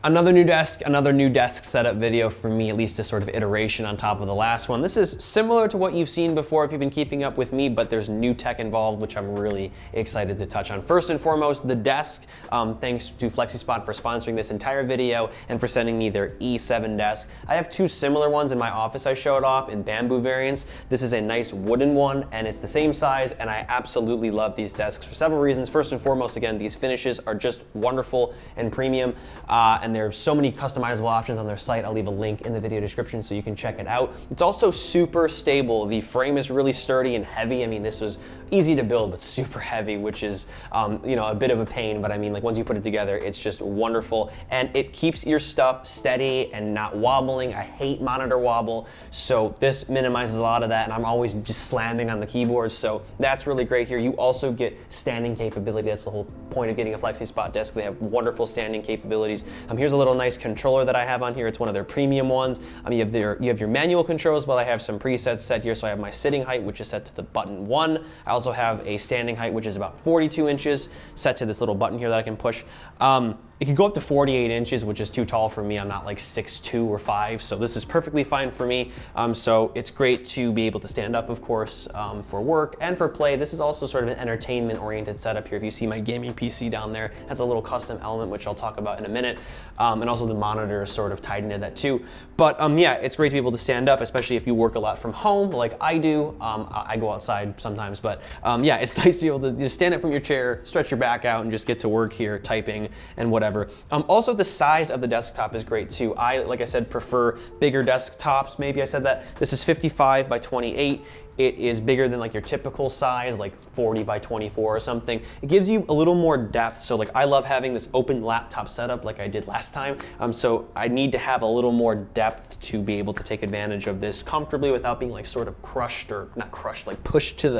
Another new desk setup video for me, at least a sort of iteration on top of the last one. This is similar to what you've seen before if you've been keeping up with me, but there's new tech involved, which I'm really excited to touch on. First and foremost, the desk. Thanks to FlexiSpot for sponsoring this entire video and for sending me their E7 desk. I have two similar ones in my office I showed off in bamboo variants. This is a nice wooden one, and it's the same size, and I absolutely love these desks for several reasons. First and foremost, again, these finishes are just wonderful and premium, and there's so many customizable options on their site. I'll leave a link in the video description so you can check it out. It's also super stable. The frame is really sturdy and heavy. I mean, this was easy to build, but super heavy, which is a bit of a pain, but I mean, like, once you put it together, it's just wonderful, and it keeps your stuff steady and not wobbling. I hate monitor wobble, so this minimizes a lot of that, and I'm always just slamming on the keyboard, so that's really great here. You also get standing capability. That's the whole point of getting a FlexiSpot desk. They have wonderful standing capabilities. Here's a little nice controller that I have on here. It's one of their premium ones. You have your manual controls, but I have some presets set here. So I have my sitting height, which is set to the button 1. I also have a standing height, which is about 42 inches, set to this little button here that I can push. It can go up to 48 inches, which is too tall for me. I'm not like 6'2" or 5", so this is perfectly fine for me. So it's great to be able to stand up, of course, for work and for play. This is also sort of an entertainment-oriented setup here. If you see my gaming PC down there, that's a little custom element, which I'll talk about in a minute. And also the monitor is sort of tied into that too. But yeah, it's great to be able to stand up, especially if you work a lot from home, like I do. I go outside sometimes, but yeah, it's nice to be able to just stand up from your chair, stretch your back out, and just get to work here, typing and whatever. Also, the size of the desktop is great too. Like I said, prefer bigger desktops. Maybe I said that. This is 55 by 28. It is bigger than like your typical size, like 40 by 24 or something. It gives you a little more depth. So like, I love having this open laptop setup like I did last time. So I need to have a little more depth to be able to take advantage of this comfortably without being like sort of crushed, or not crushed, like pushed to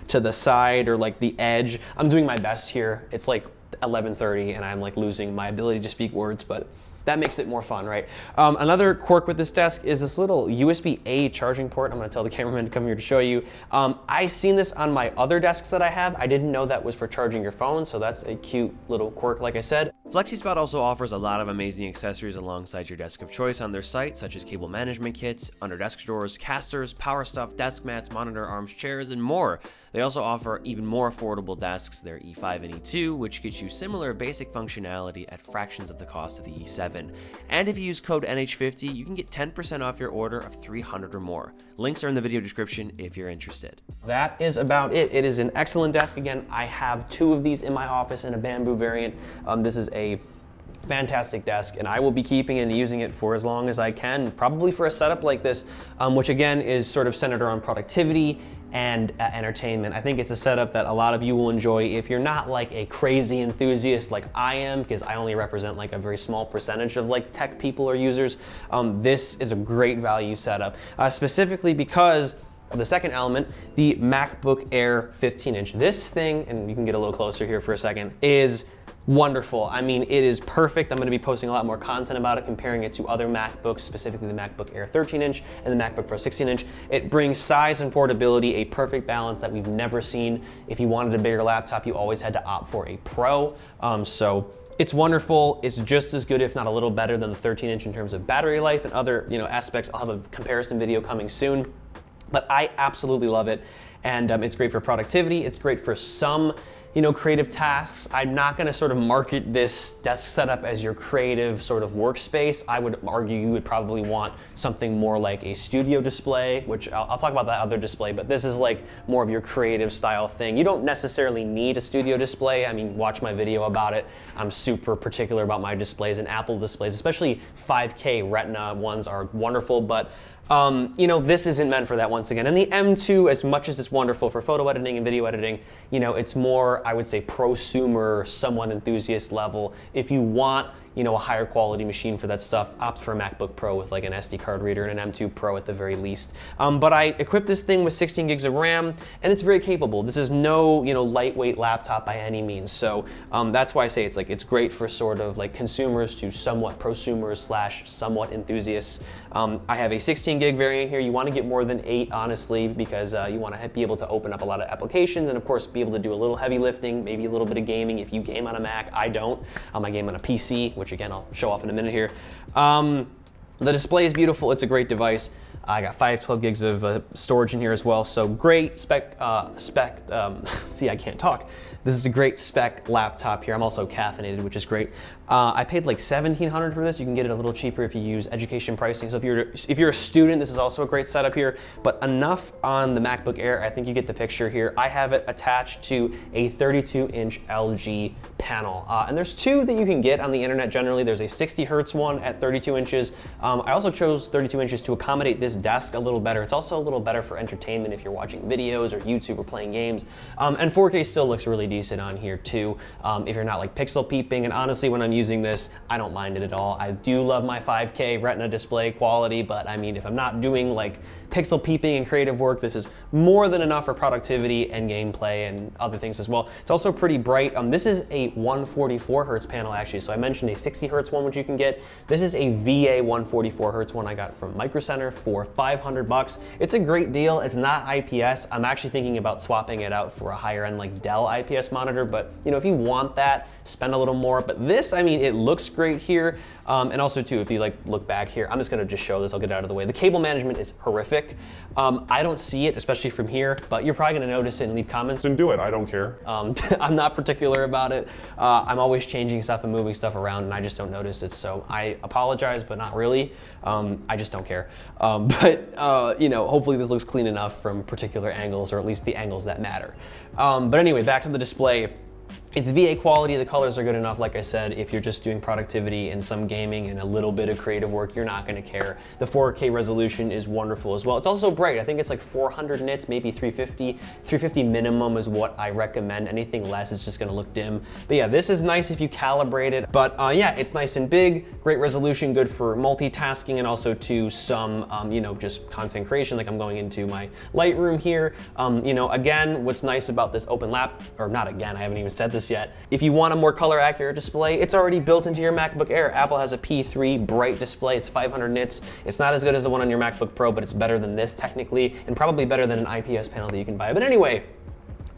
the side or like the edge. I'm doing my best here. It's like 11:30 and I'm like losing my ability to speak words, but that makes it more fun, right? Another quirk with this desk is this little USB-A charging port. I'm gonna tell the cameraman to come here to show you. I've seen this on my other desks that I have. I didn't know that was for charging your phone, so that's a cute little quirk, like I said. FlexiSpot also offers a lot of amazing accessories alongside your desk of choice on their site, such as cable management kits, under desk drawers, casters, power stuff, desk mats, monitor arms, chairs, and more. They also offer even more affordable desks, their E5 and E2, which gets you similar basic functionality at fractions of the cost of the E7. And if you use code NH50, you can get 10% off your order of 300 or more. Links are in the video description if you're interested. That is about it. It is an excellent desk. Again, I have two of these in my office in a bamboo variant. This is a fantastic desk, and I will be keeping and using it for as long as I can, probably for a setup like this, which again is sort of centered around productivity and entertainment. I think it's a setup that a lot of you will enjoy if you're not like a crazy enthusiast like I am, because I only represent like a very small percentage of like tech people or users. This is a great value setup, specifically because of the second element, the MacBook Air 15-inch. This thing, and you can get a little closer here for a second, is wonderful. I mean, it is perfect. I'm going to be posting a lot more content about it, comparing it to other MacBooks, specifically the MacBook Air 13-inch and the MacBook Pro 16-inch. It brings size and portability, a perfect balance that we've never seen. If you wanted a bigger laptop, you always had to opt for a Pro. So it's wonderful. It's just as good, if not a little better, than the 13-inch in terms of battery life and other aspects. I'll have a comparison video coming soon, but I absolutely love it. And it's great for productivity. It's great for some creative tasks. I'm not gonna sort of market this desk setup as your creative sort of workspace. I would argue you would probably want something more like a studio display, which I'll talk about that other display, but this is like more of your creative style thing. You don't necessarily need a studio display. I mean, watch my video about it. I'm super particular about my displays, and Apple displays, especially 5K Retina ones, are wonderful, but this isn't meant for that once again. And the M2, as much as it's wonderful for photo editing and video editing, it's more, I would say, prosumer, somewhat enthusiast level. If you want, a higher quality machine for that stuff, opt for a MacBook Pro with like an SD card reader and an M2 Pro at the very least. But I equipped this thing with 16 gigs of RAM, and it's very capable. This is no, lightweight laptop by any means. So that's why I say it's great for sort of like consumers to somewhat prosumers / somewhat enthusiasts. I have a 16 gig variant here. You want to get more than 8, honestly, because you want to be able to open up a lot of applications and of course be able to do a little heavy lifting, maybe a little bit of gaming if you game on a Mac. I don't. I game on a PC, which which again, I'll show off in a minute here. The display is beautiful. It's a great device. I got 512 gigs of storage in here as well. So great see, I can't talk. This is a great spec laptop here. I'm also caffeinated, which is great. I paid like $1,700 for this. You can get it a little cheaper if you use education pricing. So if you're a student, this is also a great setup here. But enough on the MacBook Air. I think you get the picture here. I have it attached to a 32-inch LG panel. And there's two that you can get on the internet generally. There's a 60 hertz one at 32 inches. I also chose 32 inches to accommodate this desk a little better. It's also a little better for entertainment if you're watching videos or YouTube or playing games. And 4K still looks really decent on here too, if you're not like pixel peeping. And honestly, when I'm using this, I don't mind it at all. I do love my 5K Retina display quality, but I mean, if I'm not doing like pixel peeping and creative work, this is more than enough for productivity and gameplay and other things as well. It's also pretty bright. This is a 144 hertz panel actually. So I mentioned a 60 hertz one, which you can get. This is a VA 144 hertz one I got from Micro Center for $500. It's a great deal. It's not IPS. I'm actually thinking about swapping it out for a higher end like Dell IPS monitor, but you know, if you want that, spend a little more. But this, I mean, it looks great here. And also too, if you like look back here, I'm just gonna just show this, I'll get it out of the way. The cable management is horrific. I don't see it, especially from here, but you're probably gonna notice it and leave comments. Then do it, I don't care. I'm not particular about it. I'm always changing stuff and moving stuff around and I just don't notice it. So I apologize, but not really. I just don't care. You know, hopefully this looks clean enough from particular angles, or at least the angles that matter. But anyway, back to the display. It's VA quality, the colors are good enough. Like I said, if you're just doing productivity and some gaming and a little bit of creative work, you're not gonna care. The 4K resolution is wonderful as well. It's also bright. I think it's like 400 nits, maybe 350. 350 minimum is what I recommend. Anything less is just gonna look dim. But yeah, this is nice if you calibrate it. But yeah, it's nice and big, great resolution, good for multitasking and also to some, you know, just content creation. Like I'm going into my Lightroom here. You know, again, what's nice about this open lap, or not again, I haven't even said this yet. If you want a more color accurate display, it's already built into your MacBook Air. Apple has a P3 bright display. It's 500 nits. It's not as good as the one on your MacBook Pro, but it's better than this technically, and probably better than an IPS panel that you can buy. But anyway,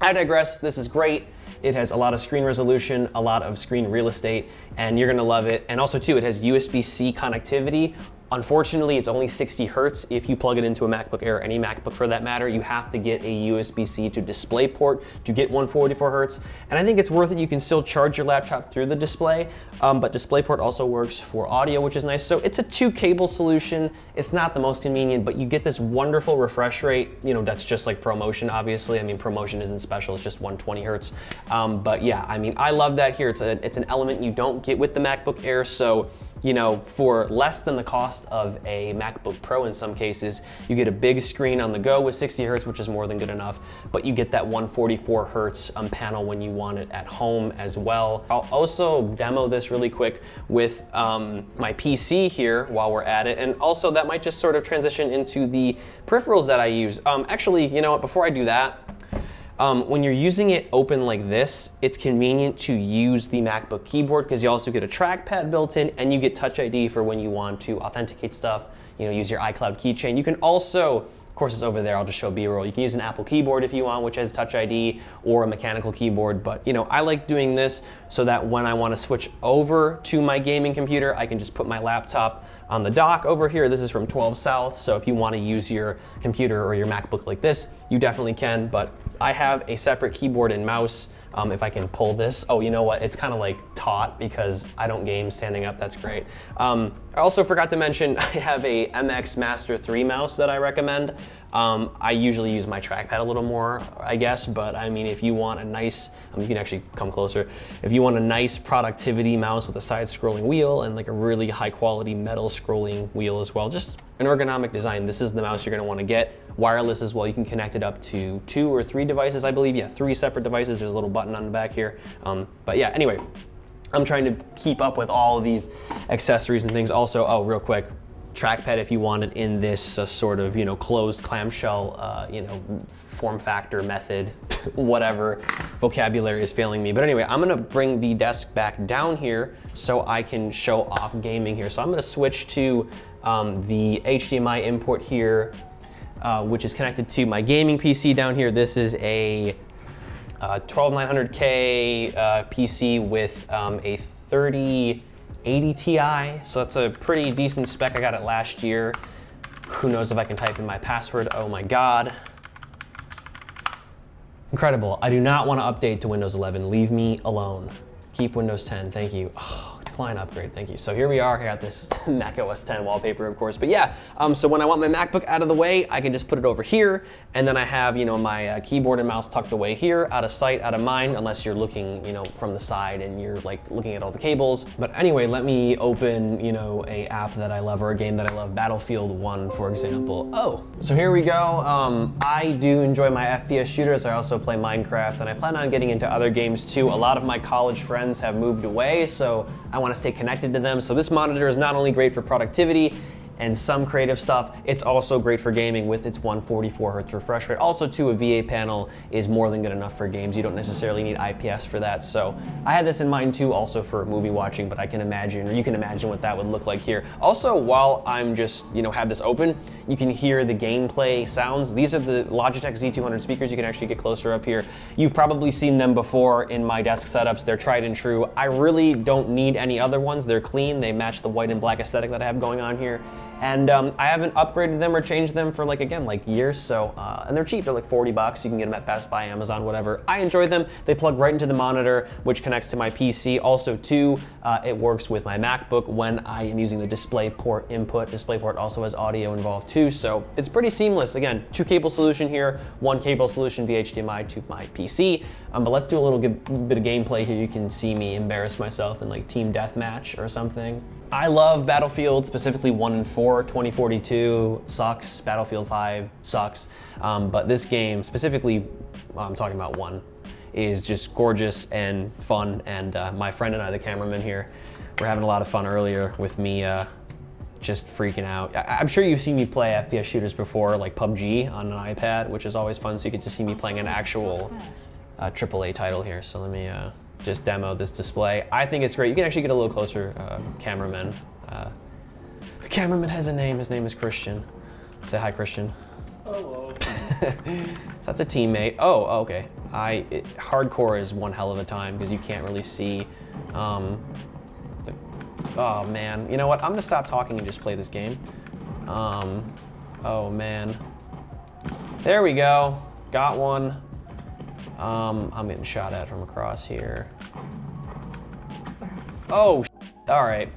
I digress. This is great. It has a lot of screen resolution, a lot of screen real estate, and you're gonna love it. And also too, it has USB-C connectivity. Unfortunately, it's only 60 hertz. If you plug it into a MacBook Air, or any MacBook for that matter, you have to get a USB-C to DisplayPort to get 144 hertz. And I think it's worth it. You can still charge your laptop through the display, but DisplayPort also works for audio, which is nice. So it's a 2-cable solution. It's not the most convenient, but you get this wonderful refresh rate. You know, that's just like ProMotion, obviously. I mean, ProMotion isn't special, it's just 120 hertz. But yeah, I mean, I love that here. It's an element you don't get with the MacBook Air. So, you know, for less than the cost of a MacBook Pro in some cases, you get a big screen on the go with 60 hertz, which is more than good enough, but you get that 144 hertz panel when you want it at home as well. I'll also demo this really quick with my PC here while we're at it, and also that might just sort of transition into the peripherals that I use. Actually, you know what, before I do that, when you're using it open like this, it's convenient to use the MacBook keyboard because you also get a trackpad built in and you get Touch ID for when you want to authenticate stuff, you know, use your iCloud keychain. You can also, of course it's over there, I'll just show B-roll. You can use an Apple keyboard if you want, which has Touch ID, or a mechanical keyboard. But you know, I like doing this so that when I want to switch over to my gaming computer, I can just put my laptop on the dock over here. This is from 12 South, so if you want to use your computer or your MacBook like this, you definitely can, but I have a separate keyboard and mouse. If I can pull this. Oh, you know what? It's kind of like taut because I don't game standing up. That's great. I also forgot to mention I have a MX Master 3 mouse that I recommend. I usually use my trackpad a little more, I guess, but I mean, if you want a nice, you can actually come closer. If you want a nice productivity mouse with a side scrolling wheel and like a really high quality metal scrolling wheel as well, just an ergonomic design, this is the mouse you're gonna wanna get. Wireless as well, you can connect it up to 2 or 3 devices, I believe. Yeah, 3 separate devices. There's a little button on the back here. But yeah, anyway, I'm trying to keep up with all of these accessories and things. Also, oh, real quick, trackpad if you want it in this sort of, you know, closed clamshell, you know, form factor method, whatever vocabulary is failing me. But anyway, I'm gonna bring the desk back down here so I can show off gaming here. So I'm gonna switch to the HDMI import here, which is connected to my gaming PC down here. This is a 12900K PC with a 30 80 Ti, so that's a pretty decent spec. I got it last year. Who knows if I can type in my password? Oh my God. Incredible. I do not want to update to Windows 11. Leave me alone. Keep Windows 10, thank you. Oh, decline upgrade, thank you. So here we are, I got this Mac OS 10 wallpaper, of course. But yeah, so when I want my MacBook out of the way, I can just put it over here, and then I have, you know, my keyboard and mouse tucked away here, out of sight, out of mind, unless you're looking, you know, from the side and you're like looking at all the cables. But anyway, let me open, you know, a app that I love or a game that I love, Battlefield 1, for example. Oh, so here we go. I do enjoy my FPS shooters. I also play Minecraft, and I plan on getting into other games too. A lot of my college friends have moved away, so I want to stay connected to them. So this monitor is not only great for productivity and some creative stuff, it's also great for gaming with its 144 hertz refresh rate. Also too, a VA panel is more than good enough for games. You don't necessarily need IPS for that. So I had this in mind too, also for movie watching, but I can imagine, or you can imagine what that would look like here. Also, while I'm just, you know, have this open, you can hear the gameplay sounds. These are the Logitech Z200 speakers. You can actually get closer up here. You've probably seen them before in my desk setups. They're tried and true. I really don't need any other ones. They're clean. They match the white and black aesthetic that I have going on here. And I haven't upgraded them or changed them for like, again, like years. So, and they're cheap. They're like 40 bucks. You can get them at Best Buy, Amazon, whatever. I enjoy them. They plug right into the monitor, which connects to my PC. Also too, it works with my MacBook when I am using the DisplayPort input. DisplayPort also has audio involved too. So it's pretty seamless. Again, 2 cable solution here, 1 cable solution via HDMI to my PC. But let's do a little bit of gameplay here. You can see me embarrass myself in like team deathmatch or something. I love Battlefield, specifically 1 and 4. 2042 sucks, Battlefield 5 sucks. But this game, specifically, I'm talking about 1, is just gorgeous and fun. And my friend and I, the cameraman here, were having a lot of fun earlier with me just freaking out. I'm sure you've seen me play FPS shooters before, like PUBG on an iPad, which is always fun. So you get to see me playing an actual AAA title here. So let me just demo this display. I think it's great. You can actually get a little closer, cameraman. The cameraman has a name. His name is Christian. Say hi, Christian. Hello. So that's a teammate. Oh, okay. Hardcore is one hell of a time because you can't really see. Oh man, you know what? I'm gonna stop talking and just play this game. Oh man. There we go. Got one. I'm getting shot at from across here. Oh, all right.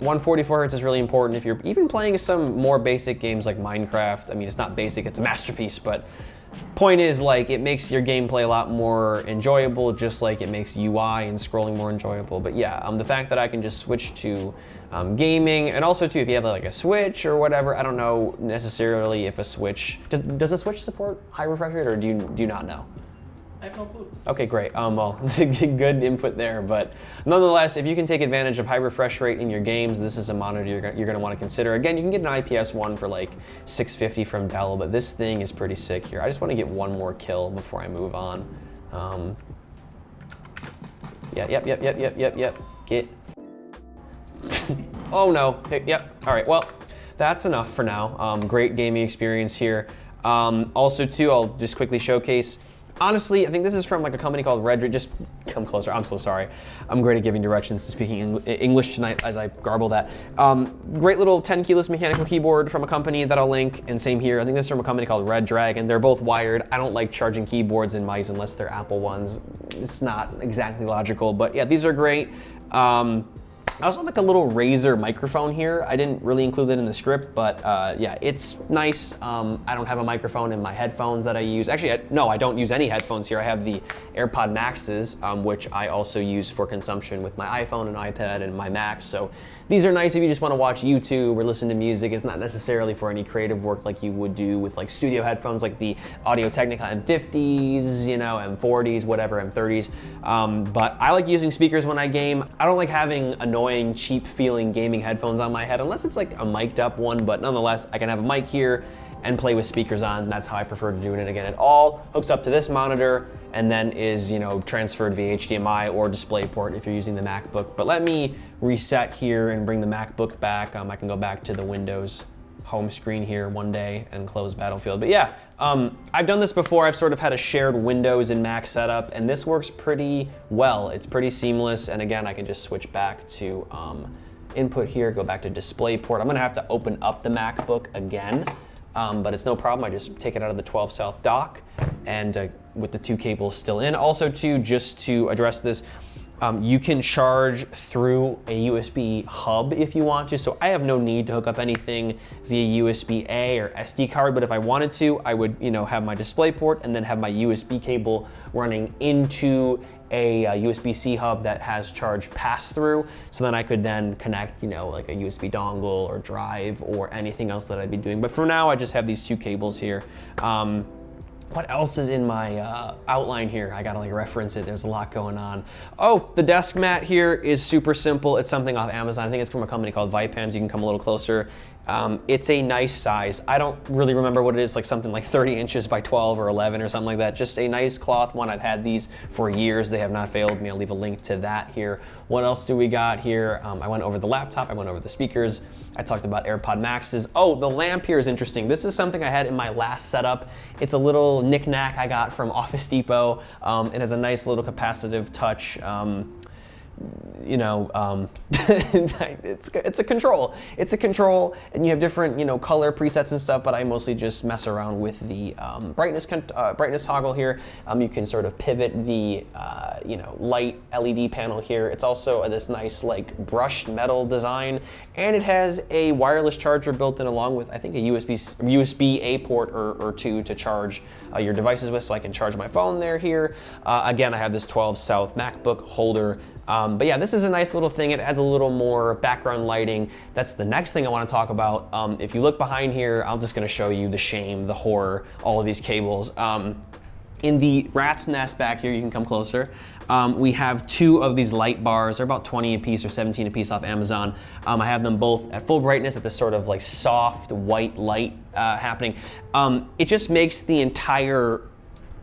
144 hertz is really important if you're even playing some more basic games like Minecraft. I mean, it's not basic, it's a masterpiece, but point is, like, it makes your gameplay a lot more enjoyable, just like it makes UI and scrolling more enjoyable. But yeah, the fact that I can just switch to gaming, and also too, if you have like a Switch or whatever, I don't know necessarily if a Switch, does a Switch support high refresh rate, or do you not know? I have no clue. Okay, great. Well, good input there, but nonetheless, if you can take advantage of high refresh rate in your games, this is a monitor you're going to want to consider. Again, you can get an IPS one for like $650 from Dell, but this thing is pretty sick here. I just want to get one more kill before I move on. Yep. Get. Oh no. Yep. All right. Well, that's enough for now. Great gaming experience here. Also, too, I'll just quickly showcase. Honestly, I think this is from like a company called Red. Just come closer. I'm so sorry. I'm great at giving directions and speaking English tonight as I garble that. Great little 10 keyless mechanical keyboard from a company that I'll link, and same here. I think this is from a company called Red Dragon. They're both wired. I don't like charging keyboards and mice unless they're Apple ones. It's not exactly logical, but yeah, these are great. I also have like a little Razer microphone here. I didn't really include it in the script, but yeah, it's nice. I don't have a microphone in my headphones that I use. Actually, no, I don't use any headphones here. I have the AirPod Maxes, which I also use for consumption with my iPhone and iPad and my Mac. So these are nice if you just want to watch YouTube or listen to music. It's not necessarily for any creative work like you would do with like studio headphones, like the Audio-Technica M50s, you know, M40s, whatever, M30s. But I like using speakers when I game. I don't like having annoying, cheap feeling gaming headphones on my head unless it's like a mic'd up one, but nonetheless, I can have a mic here and play with speakers on. That's how I prefer to do it. And again, it all hooks up to this monitor and then is, you know, transferred via HDMI or DisplayPort if you're using the MacBook. But let me reset here and bring the MacBook back. I can go back to the Windows home screen here one day and close Battlefield. But yeah, I've done this before. I've sort of had a shared Windows and Mac setup, and this works pretty well. It's pretty seamless, and again, I can just switch back to input here, go back to DisplayPort. I'm gonna have to open up the MacBook again, but it's no problem. I just take it out of the 12 South dock, and with the 2 cables still in. Also too, just to address this, you can charge through a USB hub if you want to. So I have no need to hook up anything via USB-A or SD card, but if I wanted to, I would, have my DisplayPort and then have my USB cable running into a USB-C hub that has charge pass-through. So then I could then connect, like a USB dongle or drive or anything else that I'd be doing. But for now, I just have these 2 cables here. What else is in my outline here? I gotta reference it, there's a lot going on. Oh, the desk mat here is super simple. It's something off Amazon. I think it's from a company called Vipams. You can come a little closer. It's a nice size. I don't really remember what it is, something like 30 inches by 12 or 11 or something like that. Just a nice cloth one. I've had these for years. They have not failed me. I'll leave a link to that here. What else do we got here? I went over the laptop. I went over the speakers. I talked about AirPod Maxes. Oh, the lamp here is interesting. This is something I had in my last setup. It's a little knickknack I got from Office Depot. It has a nice little capacitive touch. It's a control. It's a control, and you have different, color presets and stuff, but I mostly just mess around with the brightness toggle here. You can sort of pivot the, light LED panel here. It's also this nice, brushed metal design, and it has a wireless charger built in along with, I think, a USB-A port or 2 to charge your devices with, so I can charge my phone here. Again, I have this 12 South MacBook holder. But yeah, this is a nice little thing. It adds a little more background lighting. That's the next thing I want to talk about. If you look behind here, I'm just going to show you the shame, the horror, all of these cables. In the rat's nest back here, you can come closer. We have 2 of these light bars. They're about 20 a piece or 17 a piece off Amazon. I have them both at full brightness at this sort of soft white light happening. It just makes the entire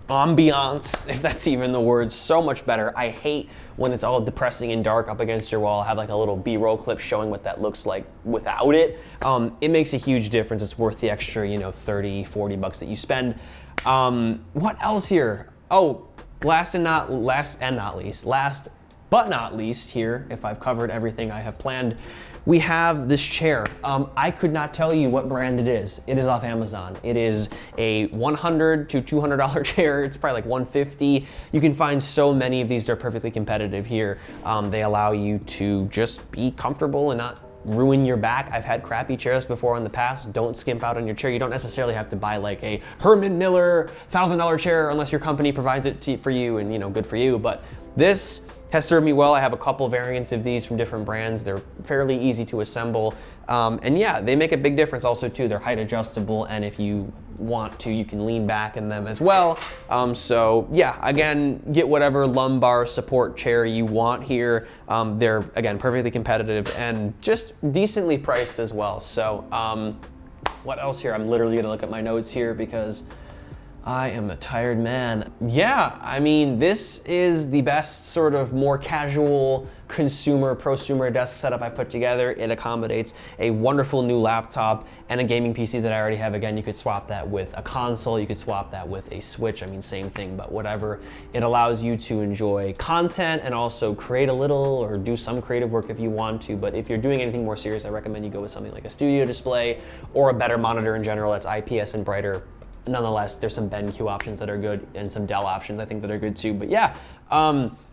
ambiance, if that's even the word, so much better. I hate when it's all depressing and dark up against your wall. I have a little B-roll clip showing what that looks like without it. It makes a huge difference. It's worth the extra, 30, 40 bucks that you spend. What else here? Oh, last but not least here, if I've covered everything I have planned, we have this chair. I could not tell you what brand it is. It is off Amazon. It is a $100 to $200 chair. It's probably $150. You can find so many of these. They're perfectly competitive here. They allow you to just be comfortable and not ruin your back. I've had crappy chairs before in the past. Don't skimp out on your chair. You don't necessarily have to buy a Herman Miller $1,000 chair unless your company provides it for you, and good for you. But this has served me well. I have a couple variants of these from different brands. They're fairly easy to assemble. And yeah, they make a big difference also too. They're height adjustable, and if you want to, you can lean back in them as well. So yeah, again, get whatever lumbar support chair you want here. They're, again, perfectly competitive and just decently priced as well. So what else here? I'm literally gonna look at my notes here because I am a tired man. Yeah, I mean, this is the best sort of more casual prosumer desk setup I put together. It accommodates a wonderful new laptop and a gaming PC that I already have. Again, you could swap that with a console, you could swap that with a Switch. I mean, same thing, but whatever. It allows you to enjoy content and also create a little or do some creative work if you want to. But if you're doing anything more serious, I recommend you go with something like a studio display or a better monitor in general that's IPS and brighter. Nonetheless, there's some BenQ options that are good and some Dell options I think that are good too. But yeah,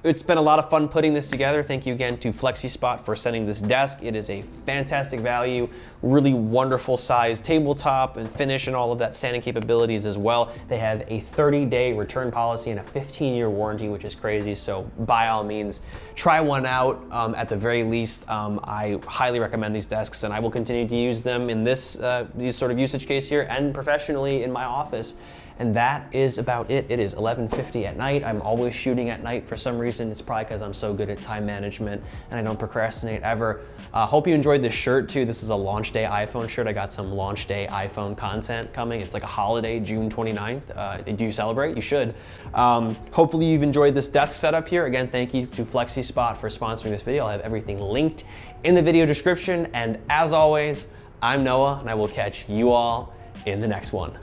it's been a lot of fun putting this together. Thank you again to FlexiSpot for sending this desk. It is a fantastic value, really wonderful size tabletop and finish and all of that standing capabilities as well. They have a 30-day return policy and a 15-year warranty, which is crazy. So by all means, try one out. At the very least, I highly recommend these desks, and I will continue to use them in this sort of usage case here and professionally in my office. And that is about it. It is 11:50 at night. I'm always shooting at night for some reason. It's probably because I'm so good at time management and I don't procrastinate ever. Hope you enjoyed this shirt too. This is a launch day iPhone shirt. I got some launch day iPhone content coming. It's like a holiday, June 29th. Do you celebrate? You should. Hopefully you've enjoyed this desk setup here. Again, thank you to FlexiSpot for sponsoring this video. I'll have everything linked in the video description. And as always, I'm Noah, and I will catch you all in the next one.